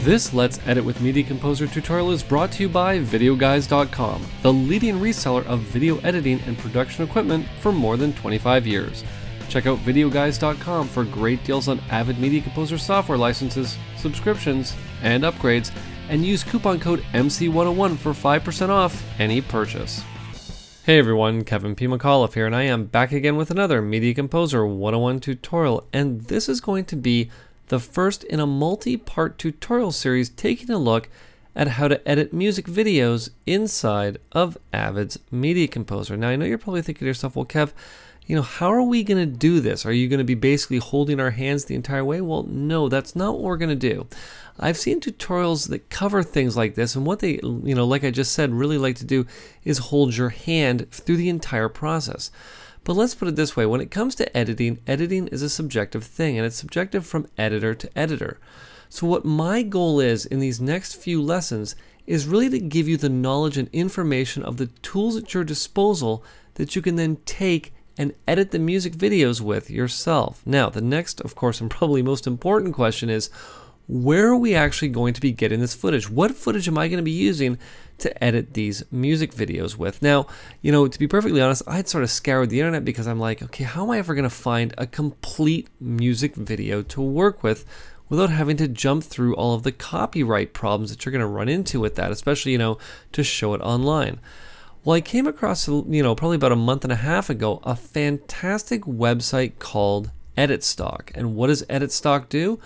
This Let's Edit with Media Composer tutorial is brought to you by VideoGuys.com, the leading reseller of video editing and production equipment for more than 25 years. Check out VideoGuys.com for great deals on Avid Media Composer software licenses, subscriptions, and upgrades, and use coupon code MC101 for 5% off any purchase. Hey everyone, Kevin P McAuliffe here, and I am back again with another Media Composer 101 tutorial, and this is going to be the first in a multi-part tutorial series taking a look at how to edit music videos inside of Avid's Media Composer. Now I know you're probably thinking to yourself, well Kev, how are we going to do this? Are you going to be basically holding our hands the entire way? Well, no, that's not what we're going to do. I've seen tutorials that cover things like this, and what they, like I just said, really like to do is hold your hand through the entire process. But let's put it this way, when it comes to editing, editing is a subjective thing, and it's subjective from editor to editor. So what my goal is in these next few lessons is really to give you the knowledge and information of the tools at your disposal that you can then take and edit the music videos with yourself. Now, the next, of course, and probably most important question is, where are we actually going to be getting this footage? What footage am I going to be using to edit these music videos with? Now, to be perfectly honest, I had sort of scoured the internet because I'm like, okay, how am I ever going to find a complete music video to work with without having to jump through all of the copyright problems that you're going to run into with that, especially, to show it online? Well, I came across, probably about a month and a half ago, a fantastic website called EditStock. And what does EditStock do?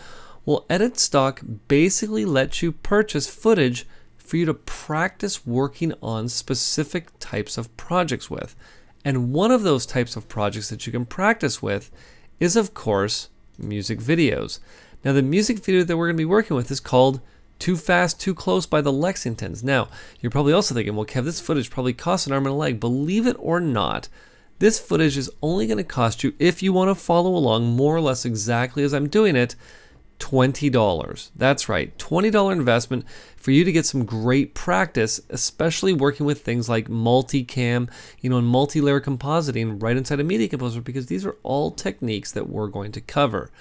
Well, EditStock basically lets you purchase footage for you to practice working on specific types of projects with. And one of those types of projects that you can practice with is, of course, music videos. Now, the music video that we're going to be working with is called Too Fast, Too Close by the Lexingtons. Now, you're probably also thinking, well, Kev, this footage probably costs an arm and a leg. Believe it or not, this footage is only going to cost you, if you want to follow along more or less exactly as I'm doing it, $20. That's right, $20 investment for you to get some great practice, especially working with things like multicam, and multi-layer compositing right inside of Media Composer, because these are all techniques that we're going to cover.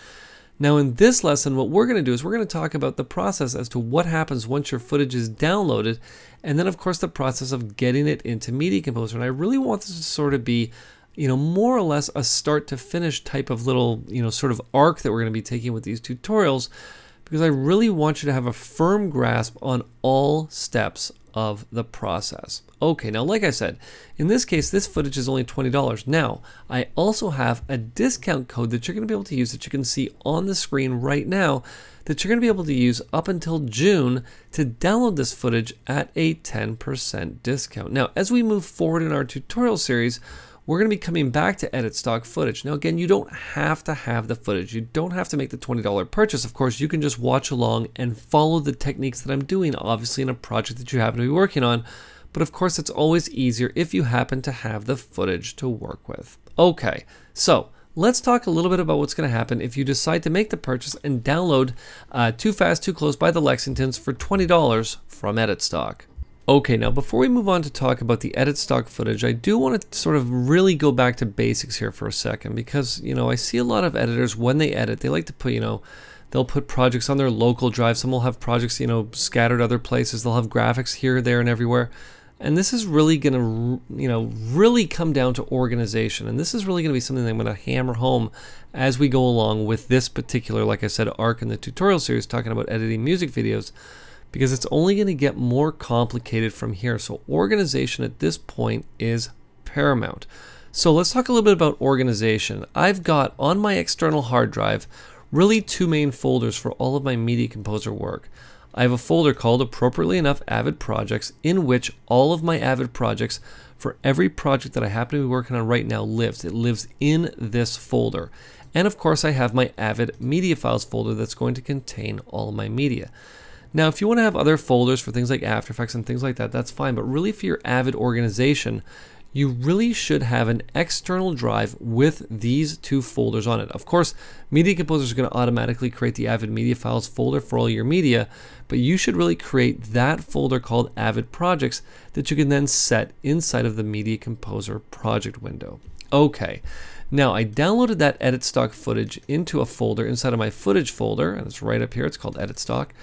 Now in this lesson, what we're going to do is we're going to talk about the process as to what happens once your footage is downloaded, and then of course the process of getting it into Media Composer. And I really want this to sort of be more or less a start to finish type of little, sort of arc that we're going to be taking with these tutorials, because I really want you to have a firm grasp on all steps of the process. Okay, now like I said, in this case, this footage is only $20. Now, I also have a discount code that you're going to be able to use that you can see on the screen right now that you're going to be able to use up until June to download this footage at a 10% discount. Now, as we move forward in our tutorial series, we're going to be coming back to edit stock footage. Now again, you don't have to have the footage. You don't have to make the $20 purchase. Of course, you can just watch along and follow the techniques that I'm doing, obviously in a project that you happen to be working on. But of course, it's always easier if you happen to have the footage to work with. Okay, so let's talk a little bit about what's going to happen if you decide to make the purchase and download Too Fast, Too Close by the Lexingtons for $20 from EditStock. Okay, now before we move on to talk about the edit stock footage, I do want to sort of really go back to basics here for a second, because, I see a lot of editors when they edit, they like to put, they'll put projects on their local drive. Some will have projects, scattered other places. They'll have graphics here, there, and everywhere. And this is really going to, really come down to organization. And this is really going to be something that I'm going to hammer home as we go along with this particular, like I said, arc in the tutorial series talking about editing music videos, because it's only going to get more complicated from here. So organization at this point is paramount. So let's talk a little bit about organization. I've got on my external hard drive really two main folders for all of my Media Composer work. I have a folder called, appropriately enough, Avid Projects, in which all of my Avid projects for every project that I happen to be working on right now lives. It lives in this folder. And of course I have my Avid Media Files folder that's going to contain all of my media. Now, if you want to have other folders for things like After Effects and things like that, that's fine. But really for your Avid organization, you really should have an external drive with these two folders on it. Of course, Media Composer is going to automatically create the Avid Media Files folder for all your media, but you should really create that folder called Avid Projects that you can then set inside of the Media Composer project window. Okay. Now, I downloaded that edit stock footage into a folder inside of my footage folder, and it's right up here. It's called edit stock.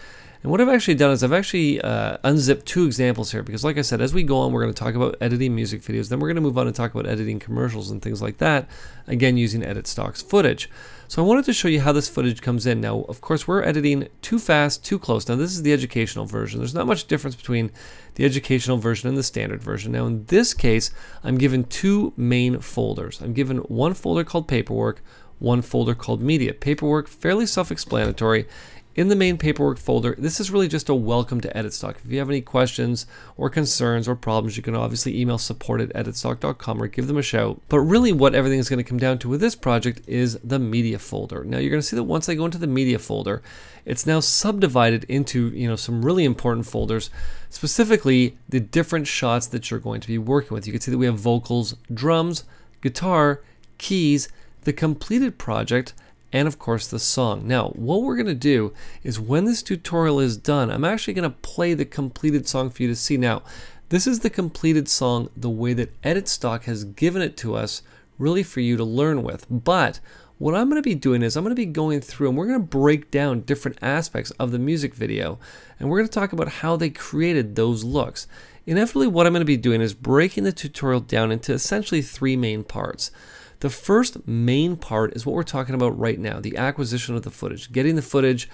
And what I've actually done is I've actually unzipped two examples here, because like I said, as we go on, we're going to talk about editing music videos, then we're going to move on and talk about editing commercials and things like that, again using edit stocks footage. So I wanted to show you how this footage comes in. Now, of course, we're editing too fast, too close. Now, this is the educational version. There's not much difference between the educational version and the standard version. Now, in this case, I'm given two main folders. I'm given one folder called paperwork, one folder called media. Paperwork, fairly self-explanatory. In the main paperwork folder, this is really just a welcome to EditStock. If you have any questions or concerns or problems, you can obviously email support@editstock.com or give them a shout. But really what everything is going to come down to with this project is the media folder. Now you're going to see that once I go into the media folder, it's now subdivided into some really important folders, specifically the different shots that you're going to be working with. You can see that we have vocals, drums, guitar, keys, the completed project, and of course the song. Now what we're going to do is when this tutorial is done, I'm actually going to play the completed song for you to see. Now this is the completed song the way that EditStock has given it to us, really for you to learn with. But what I'm going to be doing is I'm going to be going through and we're going to break down different aspects of the music video, and we're going to talk about how they created those looks. Inevitably what I'm going to be doing is breaking the tutorial down into essentially three main parts. The first main part is what we're talking about right now, the acquisition of the footage, getting the footage,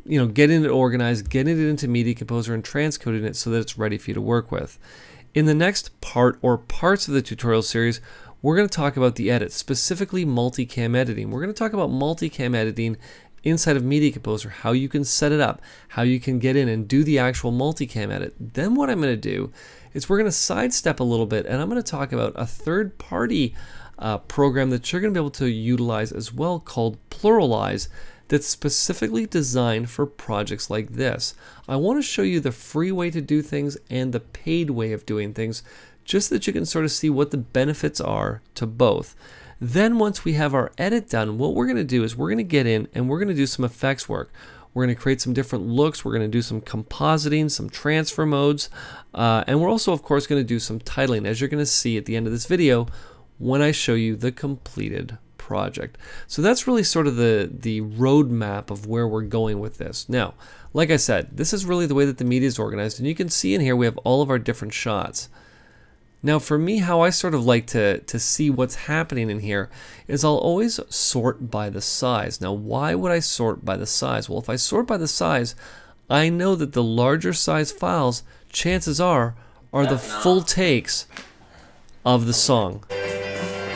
getting it organized, getting it into Media Composer and transcoding it so that it's ready for you to work with. In the next part or parts of the tutorial series, we're going to talk about the edit, specifically multicam editing. We're going to talk about multicam editing inside of Media Composer, how you can set it up, how you can get in and do the actual multicam edit. Then what I'm going to do is we're going to sidestep a little bit and I'm going to talk about a third-party program that you're going to be able to utilize as well, called Pluraleyes, that's specifically designed for projects like this. I want to show you the free way to do things and the paid way of doing things, just so that you can sort of see what the benefits are to both. Then once we have our edit done, what we're going to do is we're going to get in and we're going to do some effects work. We're going to create some different looks. We're going to do some compositing, some transfer modes, and we're also of course going to do some titling, as you're going to see at the end of this video when I show you the completed project. So that's really sort of the roadmap of where we're going with this. Now, like I said, this is really the way that the media is organized, and you can see in here we have all of our different shots. Now for me, how I sort of like to see what's happening in here is I'll always sort by the size. Now why would I sort by the size? Well, if I sort by the size, I know that the larger size files, chances are the full takes of the song.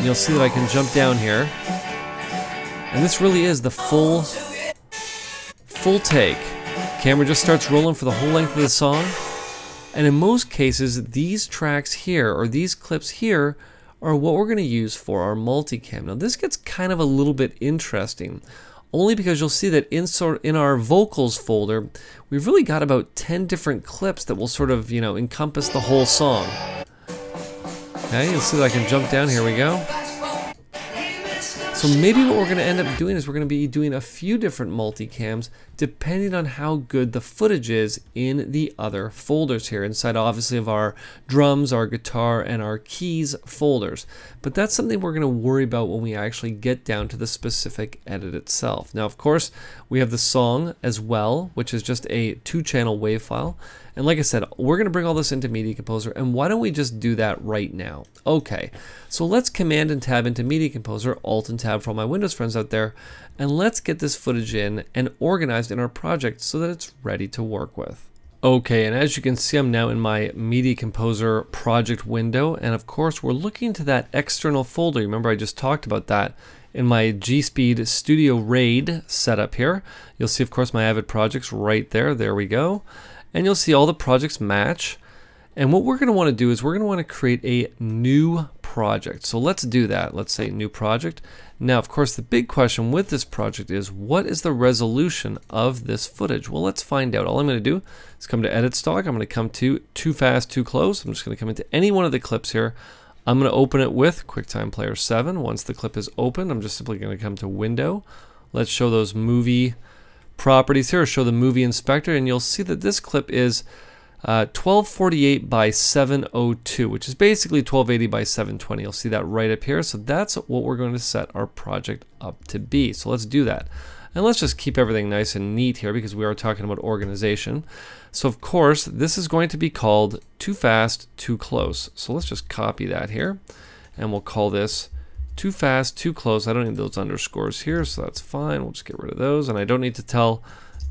You'll see that I can jump down here, and this really is the full take. Camera just starts rolling for the whole length of the song, and in most cases these tracks here or these clips here are what we're going to use for our multicam. Now this gets kind of a little bit interesting, only because you'll see that in our vocals folder we've really got about 10 different clips that will sort of encompass the whole song. Okay, you'll see that I can jump down. Here we go. So maybe what we're going to end up doing is we're going to be doing a few different multicams depending on how good the footage is in the other folders here, inside obviously of our drums, our guitar, and our keys folders. But that's something we're going to worry about when we actually get down to the specific edit itself. Now of course we have the song as well, which is just a 2-channel WAV file. And like I said, we're going to bring all this into Media Composer, and why don't we just do that right now? Okay, so let's Command and Tab into Media Composer, Alt and Tab for all my Windows friends out there, and let's get this footage in and organized in our project so that it's ready to work with. Okay, and as you can see, I'm now in my Media Composer project window, and of course we're looking to that external folder. Remember I just talked about that in my G-Speed Studio RAID setup here. You'll see of course my Avid projects right there. There we go. And you'll see all the projects match. And what we're going to want to do is we're going to want to create a new project. So let's do that. Let's say new project. Now, of course, the big question with this project is what is the resolution of this footage? Well, let's find out. All I'm going to do is come to Edit Stock. I'm going to come to Too Fast, Too Close. I'm just going to come into any one of the clips here. I'm going to open it with QuickTime Player 7. Once the clip is open, I'm just simply going to come to Window. Let's show those movie properties here, show the movie inspector, and you'll see that this clip is 1248 by 702, which is basically 1280 by 720. You'll see that right up here. So that's what we're going to set our project up to be. So let's do that. And let's just keep everything nice and neat here because we are talking about organization. So of course, this is going to be called too fast, too close. So let's just copy that here and we'll call this too fast, too close. I don't need those underscores here, so that's fine. We'll just get rid of those. And I don't need to tell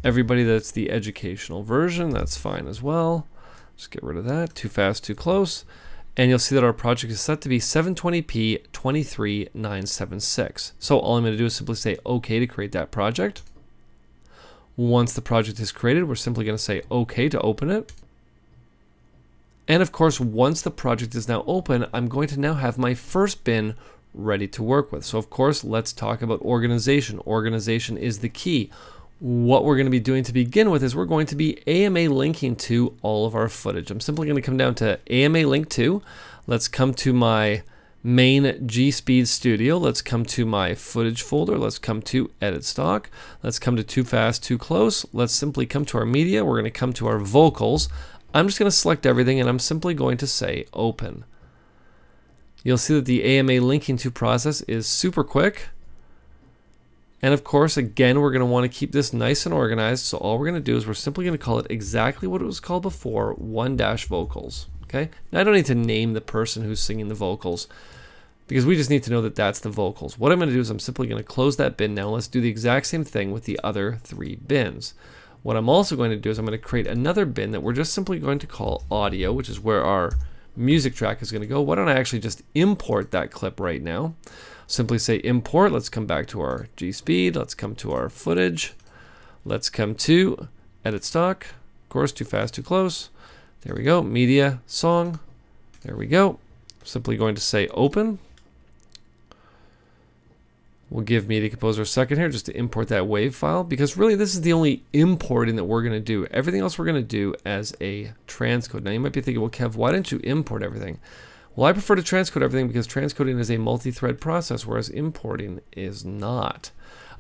everybody that it's the educational version. That's fine as well. Just get rid of that. Too fast, too close. And you'll see that our project is set to be 720p 23976. So all I'm going to do is simply say OK to create that project. Once the project is created, we're simply going to say OK to open it. And of course, once the project is now open, I'm going to now have my first bin ready to work with. So of course, let's talk about organization. Organization is the key. What we're going to be doing to begin with is we're going to be AMA linking to all of our footage. I'm simply going to come down to AMA link to. Let's come to my main G-Speed Studio. Let's come to my footage folder. Let's come to edit stock. Let's come to too fast, too close. Let's simply come to our media. We're going to come to our vocals. I'm just going to select everything and I'm simply going to say open. You'll see that the AMA linking to process is super quick. And of course, again, we're going to want to keep this nice and organized. So all we're going to do is we're simply going to call it exactly what it was called before, 1-vocals. Okay. Now I don't need to name the person who's singing the vocals because we just need to know that that's the vocals. What I'm going to do is I'm simply going to close that bin now. Let's do the exact same thing with the other 3 bins. What I'm also going to do is I'm going to create another bin that we're just simply going to call audio, which is where our music track is going to go. Why don't I actually just import that clip right now? Simply say import. Let's come back to our G-Speed. Let's come to our footage. Let's come to edit stock. Of course, too fast, too close. There we go. Media, song. There we go. Simply going to say open. We'll give Media Composer a second here just to import that WAV file because really this is the only importing that we're going to do. Everything else we're going to do as a transcode. Now you might be thinking, well, Kev, why didn't you import everything? Well, I prefer to transcode everything because transcoding is a multi-thread process, whereas importing is not.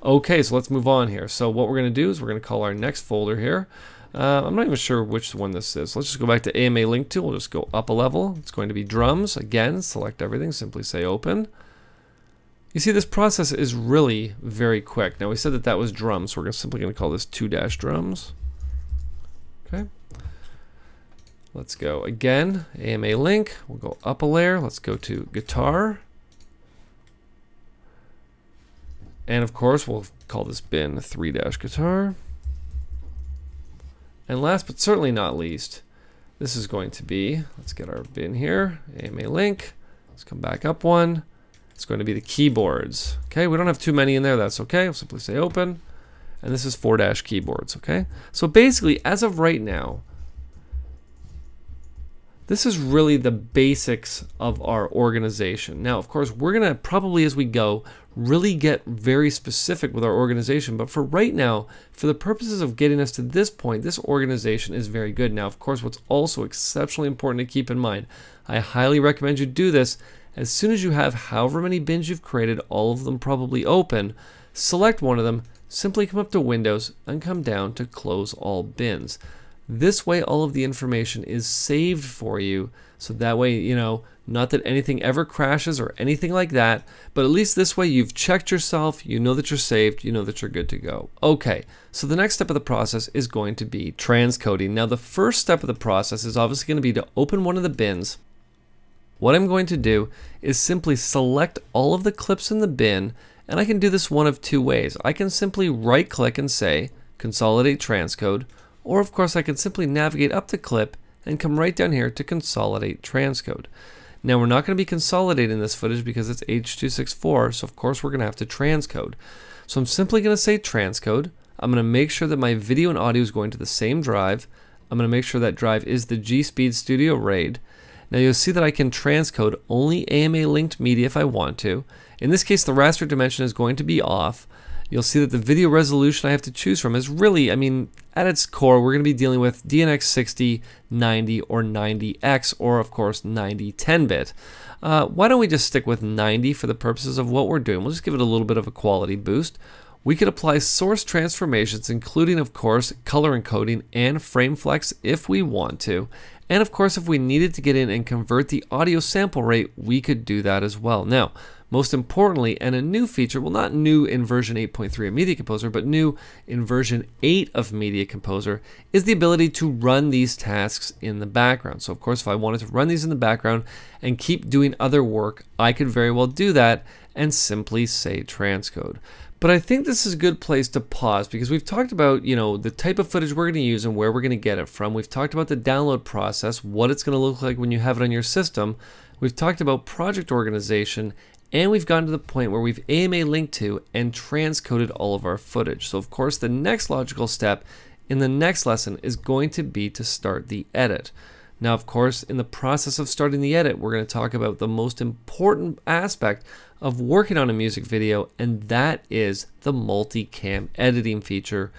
Okay, so let's move on here. So what we're going to do is we're going to call our next folder here. I'm not even sure which one this is. Let's just go back to AMA link to. We'll just go up a level. It's going to be drums. Again, select everything. Simply say open. You see, this process is really very quick. Now, we said that that was drums, so we're simply going to call this 2-drums. Okay. Let's go again, AMA link, we'll go up a layer, let's go to guitar. And of course, we'll call this bin 3-guitar. And last but certainly not least, this is going to be, let's get our bin here, AMA link, let's come back up one. It's going to be the keyboards. Okay, we don't have too many in there, that's okay. I'll simply say open. And this is 4-keyboards, okay? So basically, as of right now, this is really the basics of our organization. Now, of course, we're going to probably, as we go, really get very specific with our organization. But for right now, for the purposes of getting us to this point, this organization is very good. Now, of course, what's also exceptionally important to keep in mind, I highly recommend you do this as soon as you have however many bins you've created, all of them probably open, select one of them, simply come up to Windows and come down to close all bins. This way, all of the information is saved for you. So that way, you know, not that anything ever crashes or anything like that, but at least this way you've checked yourself, you know that you're saved, you know that you're good to go. Okay, so the next step of the process is going to be transcoding. Now, the first step of the process is obviously going to be to open one of the bins. What I'm going to do is simply select all of the clips in the bin, and I can do this one of 2 ways. I can simply right click and say Consolidate Transcode, or of course I can simply navigate up the clip and come right down here to Consolidate Transcode. Now we're not going to be consolidating this footage because it's H.264, so of course we're going to have to transcode. So I'm simply going to say transcode. I'm going to make sure that my video and audio is going to the same drive. I'm going to make sure that drive is the G-Speed Studio RAID. Now you'll see that I can transcode only AMA linked media if I want to. In this case, the raster dimension is going to be off. You'll see that the video resolution I have to choose from is really, I mean, at its core, we're going to be dealing with DNX 60, 90, or 90X, or of course 90 10-bit. Why don't we just stick with 90 for the purposes of what we're doing? We'll just give it a little bit of a quality boost. We could apply source transformations, including, of course, color encoding and frame flex if we want to. And of course, if we needed to get in and convert the audio sample rate, we could do that as well. Now, Most importantly, and a new feature, well, not new in version 8.3 of Media Composer, but new in version 8 of Media Composer, is the ability to run these tasks in the background. So of course, if I wanted to run these in the background and keep doing other work, I could very well do that and simply say transcode. But I think this is a good place to pause because we've talked about, you know, the type of footage we're going to use and where we're going to get it from. We've talked about the download process, what it's going to look like when you have it on your system. We've talked about project organization, and we've gotten to the point where we've AMA linked to and transcoded all of our footage. So of course, the next logical step in the next lesson is going to be to start the edit. Now, of course, in the process of starting the edit, we're going to talk about the most important aspect of working on a music video, and that is the multicam editing feature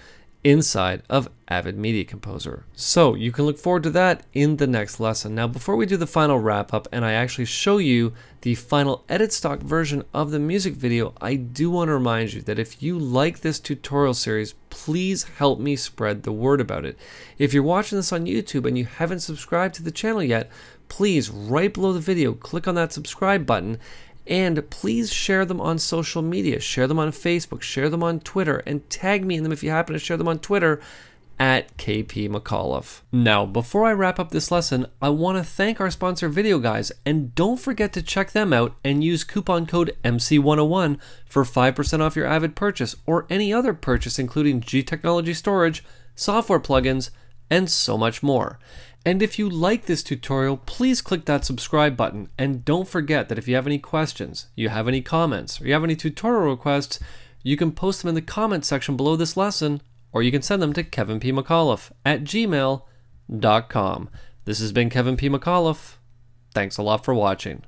inside of Avid Media Composer. So you can look forward to that in the next lesson. Now, before we do the final wrap up and I actually show you the final edit stock version of the music video, I do want to remind you that if you like this tutorial series, please help me spread the word about it. If you're watching this on YouTube and you haven't subscribed to the channel yet, please, right below the video, click on that subscribe button. And please share them on social media. Share them on Facebook, share them on Twitter, and tag me in them if you happen to share them on Twitter at KP McAuliffe. Now, before I wrap up this lesson, I want to thank our sponsor Video Guys, and don't forget to check them out and use coupon code MC101 for 5% off your Avid purchase or any other purchase including G Technology storage, software plugins, and so much more. And if you like this tutorial, please click that subscribe button. And don't forget that if you have any questions, you have any comments, or you have any tutorial requests, you can post them in the comments section below this lesson, or you can send them to kevinpmcauliffe@gmail.com. This has been Kevin P. McAuliffe. Thanks a lot for watching.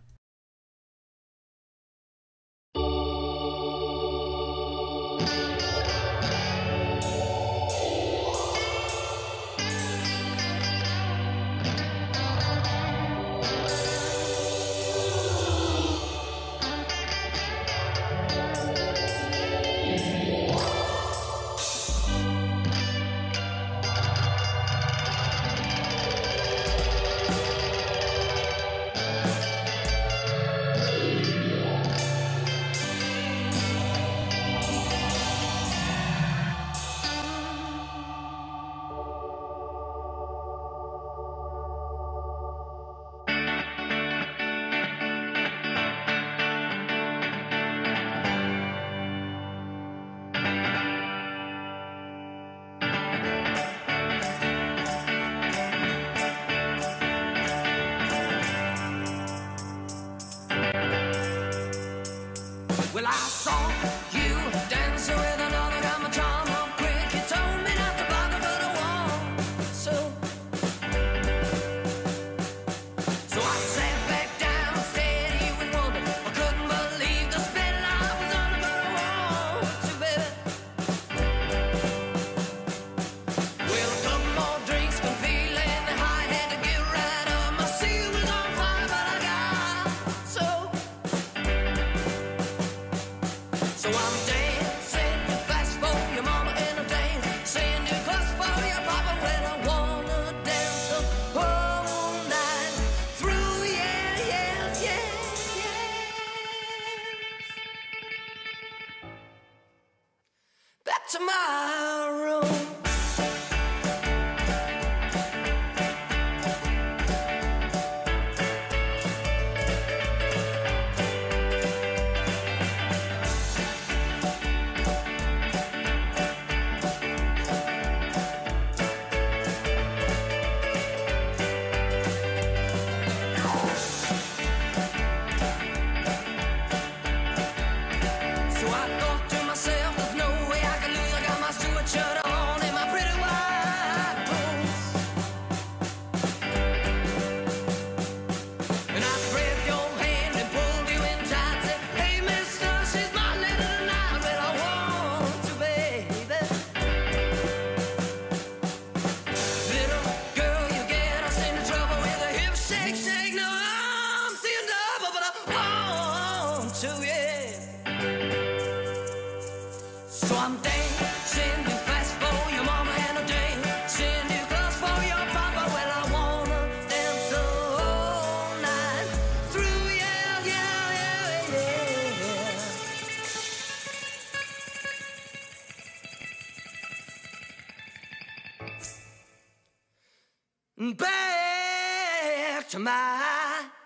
back to my